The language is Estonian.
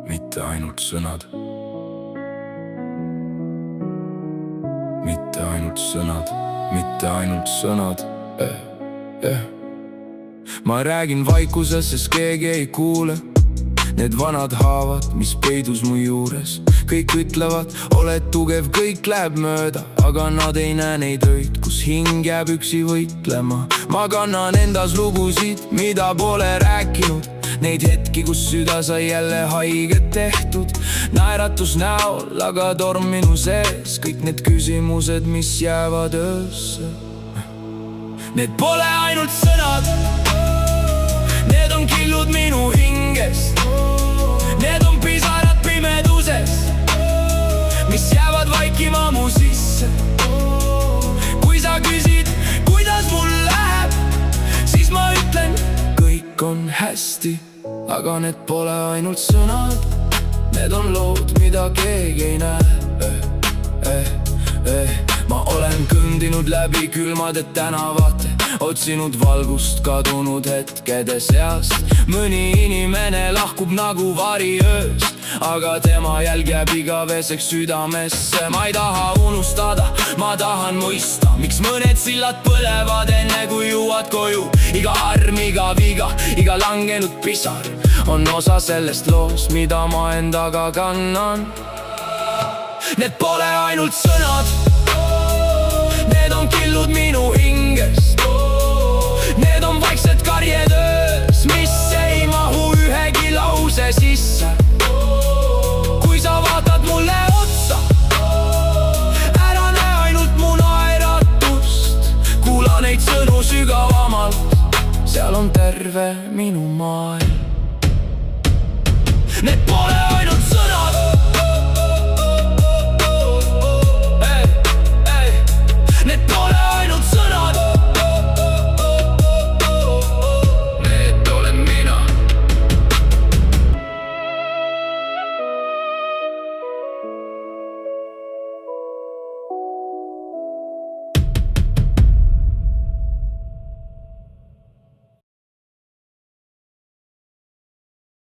mitte ainult sõnad. Mitte ainult sõnad, mitte ainult sõnad. Ma räägin vaikuses, sest keegi ei kuule. Need vanad haavad, mis peidus mu juures. Kõik ütlevad, oled tugev, kõik läheb mööda. Aga nad ei näe neid öid, kus hing jääb üksi võitlema. Ma kannan endas lugusid, mida pole rääkinud. Neid hetki, kus süda sai jälle haiget tehtud. Naeratus näol, aga torm minu sees. Kõik need küsimused, mis jäävad öösse. Need pole ainult sõnad. Need on killud minu hingest. Need on pisarad pimeduses, mis jäävad vaikima mu sisse. Kui sa küsid, kuidas mul läheb, siis ma ütlen, kõik on hästi. Aga need pole ainult sõnad. Need on lood, mida keegi ei näe. Ma olen kõndinud läbi külmade tänavate, otsinud valgust kadunud hetkede seast. Mõni inimene lahkub nagu vari öös, aga tema jälg jääb igaveseks südamesse. Ma ei taha unustada, ma tahan mõista, miks mõned sillad põlevad enne kui jõuad koju. Iga arm, iga viga, iga langenud pisar on osa sellest loos, mida ma endaga kannan. Need pole ainult sõnad. Need on killud minu hingest. Need on vaiksed karjed öös, mis ei mahu ühegi lause sisse. Kui sa vaatad mulle otsa, ära näe ainult mu naeratust. Kuula neid sõnu sügavamalt, seal on terve minu maailm. Need pole